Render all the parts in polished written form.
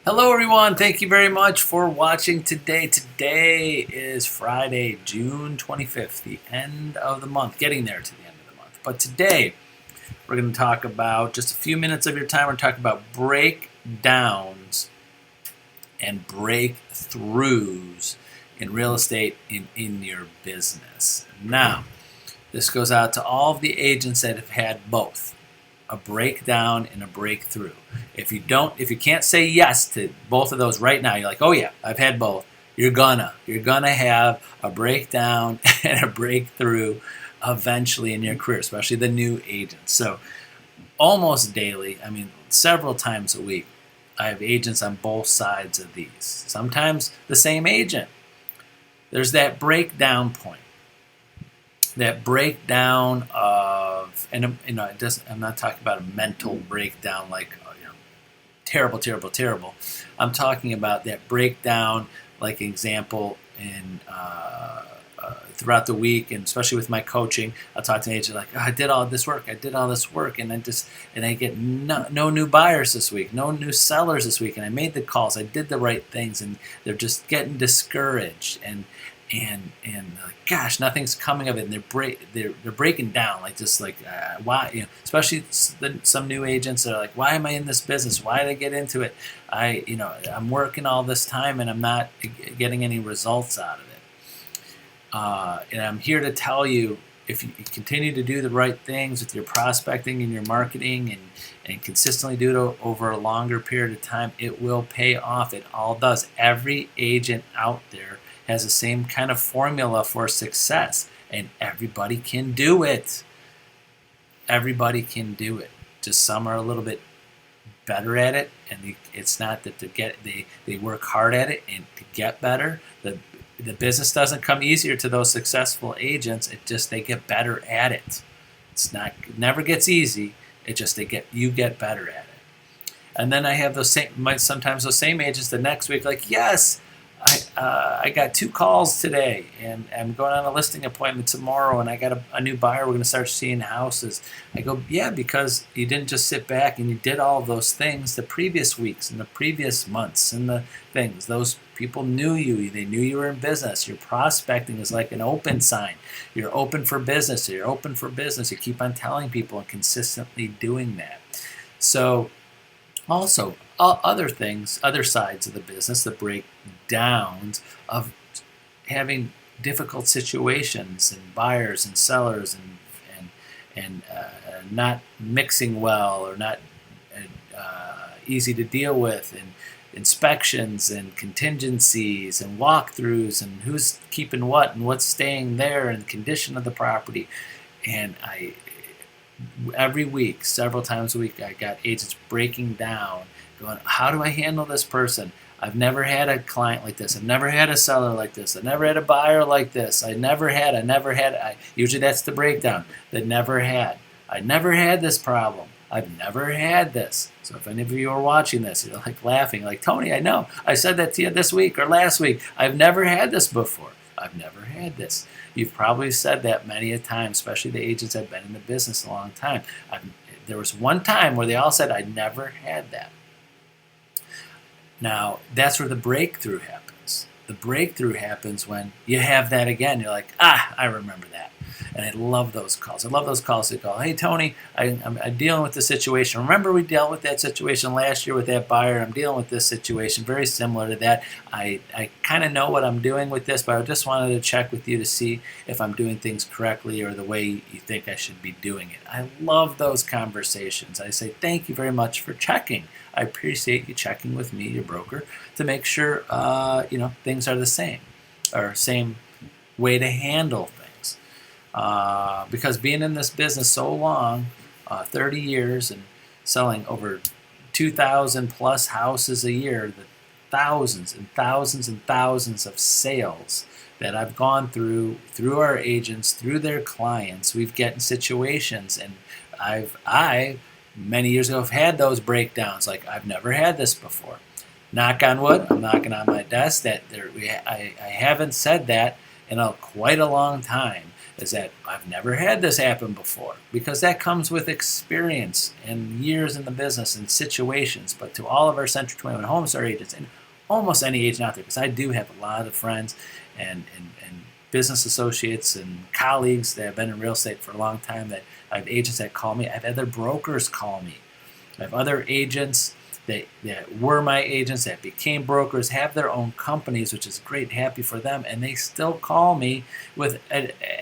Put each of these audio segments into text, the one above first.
Hello, everyone. Thank you very much for watching today. Today is Friday, June 25th, the end of the month, getting there to the end of the month. But today, we're going to talk about just a few minutes of your time. We're talking about breakdowns and breakthroughs in real estate in your business. Now, this goes out to all of the agents that have had both a breakdown and a breakthrough. If you can't say yes to both of those right now, you're like, oh yeah, I've had both. You're gonna have a breakdown and a breakthrough eventually in your career, especially the new agents. So almost daily, I mean, several times a week, I have agents on both sides of these. Sometimes the same agent. There's that breakdown point, that breakdown of, and it doesn't. I'm not talking about a mental breakdown like terrible, terrible, terrible. I'm talking about that breakdown, like example in throughout the week, and especially with my coaching, I'll talk to an agent like, oh, I did all this work, and I get no new buyers this week, no new sellers this week, and I made the calls, I did the right things, and they're just getting discouraged, and like, gosh, nothing's coming of it, and they're breaking down, like just like why, especially some new agents are like, why am I in this business? Why did I get into it? I'm working all this time and I'm not getting any results out of it. And I'm here to tell you, if you continue to do the right things with your prospecting and your marketing and consistently do it over a longer period of time, it will pay off. It all does. Every agent out there has the same kind of formula for success, and everybody can do it. Everybody can do it. Just some are a little bit better at it, and it's not that they work hard at it and to get better. The business doesn't come easier to those successful agents. It just they get better at it. It never gets easy. It just you get better at it. And then I have sometimes those same agents the next week like, yes, I got 2 calls today, and I'm going on a listing appointment tomorrow, and I got a new buyer. We're going to start seeing houses. I go, yeah, because you didn't just sit back and you did all those things the previous weeks and the previous months and the things. Those people knew you. They knew you were in business. Your prospecting is like an open sign. You're open for business. You're open for business. You keep on telling people and consistently doing that. So also, other things, other sides of the business, the breakdowns of having difficult situations and buyers and sellers and not mixing well or not easy to deal with, and inspections and contingencies and walkthroughs and who's keeping what and what's staying there and the condition of the property. And every week, several times a week, I got agents breaking down, going, how do I handle this person? I've never had a client like this. I've never had a seller like this. I've never had a buyer like this. I never had. Usually that's the breakdown. That never had. I never had this problem. I've never had this. So if any of you are watching this, you're like laughing, like, Tony, I know. I said that to you this week or last week. I've never had this before. I've never had this. You've probably said that many a time, especially the agents that have been in the business a long time. There was one time where they all said, I never had that. Now, that's where the breakthrough happens. The breakthrough happens when you have that again. You're like, I remember that. And I love those calls. I love those calls that go, hey, Tony, I'm dealing with the situation. Remember we dealt with that situation last year with that buyer. I'm dealing with this situation very similar to that. I kind of know what I'm doing with this, but I just wanted to check with you to see if I'm doing things correctly or the way you think I should be doing it. I love those conversations. I say, thank you very much for checking. I appreciate you checking with me, your broker, to make sure things are the same, or same way to handle things. Because being in this business so long, 30 years, and selling over 2,000 plus houses a year, the thousands and thousands and thousands of sales that I've gone through our agents, through their clients, we've get in situations, and I many years ago have had those breakdowns, like I've never had this before. Knock on wood, I'm knocking on my desk that I haven't said that in quite a long time. is that I've never had this happen before, because that comes with experience and years in the business and situations. But to all of our Century 21 Homestar agents and almost any agent out there, because I do have a lot of friends and business associates and colleagues that have been in real estate for a long time, that I have agents that call me. I have other brokers call me. I have other agents that were my agents that became brokers, have their own companies, which is great, happy for them, and they still call me with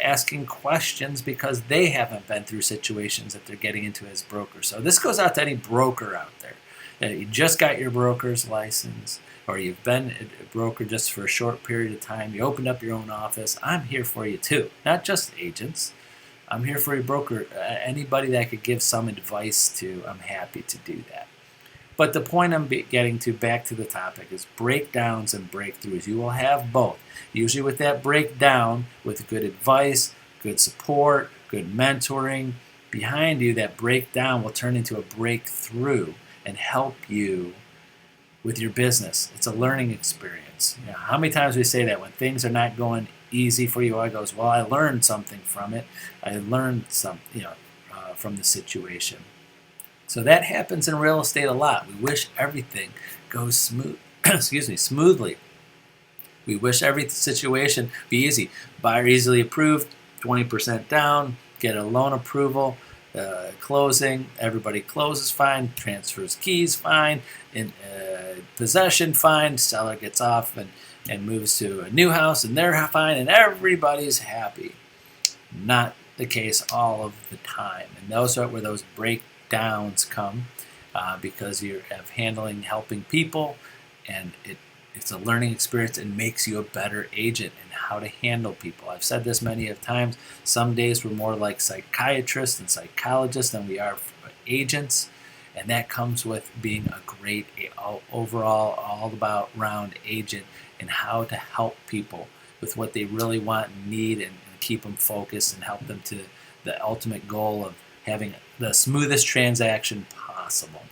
asking questions because they haven't been through situations that they're getting into as brokers. So this goes out to any broker out there. You just got your broker's license, or you've been a broker just for a short period of time, you opened up your own office. I'm here for you too, not just agents. I'm here for your broker. Anybody that I could give some advice to, I'm happy to do that. But the point I'm getting to, back to the topic, is breakdowns and breakthroughs. You will have both. Usually with that breakdown, with good advice, good support, good mentoring behind you, that breakdown will turn into a breakthrough and help you with your business. It's a learning experience. You know, how many times we say that when things are not going easy for you, I goes, well, I learned something from it. I learned something, from the situation. So that happens in real estate a lot. We wish everything goes smoothly. We wish every situation be easy. Buyer easily approved, 20% down, get a loan approval, closing, everybody closes fine, transfers keys fine, possession fine, seller gets off and moves to a new house and they're fine and everybody's happy. Not the case all of the time. And those are where those breakdowns come, because you're helping people, and it's a learning experience and makes you a better agent in how to handle people. I've said this many of times. Some days we're more like psychiatrists and psychologists than we are agents, and that comes with being a great overall all-about-round agent and how to help people with what they really want and need, and keep them focused and help them to the ultimate goal of having the smoothest transaction possible.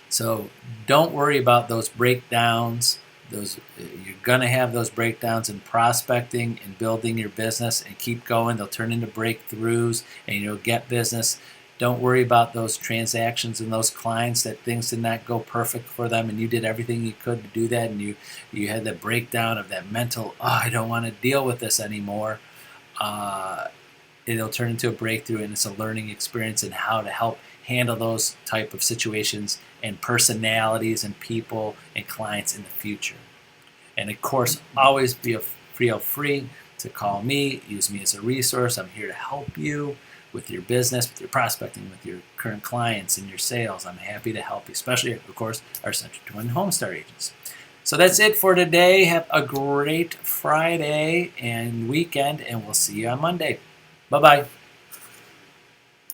So don't worry about those breakdowns. You're going to have those breakdowns in prospecting and building your business, and keep going. They'll turn into breakthroughs and you'll get business. Don't worry about those transactions and those clients that things did not go perfect for them and you did everything you could to do that, and you had the breakdown of that mental, I don't want to deal with this anymore. It'll turn into a breakthrough, and it's a learning experience in how to help handle those type of situations and personalities and people and clients in the future. And of course, always feel free to call me, use me as a resource. I'm here to help you with your business, with your prospecting, with your current clients and your sales. I'm happy to help you, especially, of course, our Century 21 Homestar agents. So that's it for today. Have a great Friday and weekend, and we'll see you on Monday. Bye-bye.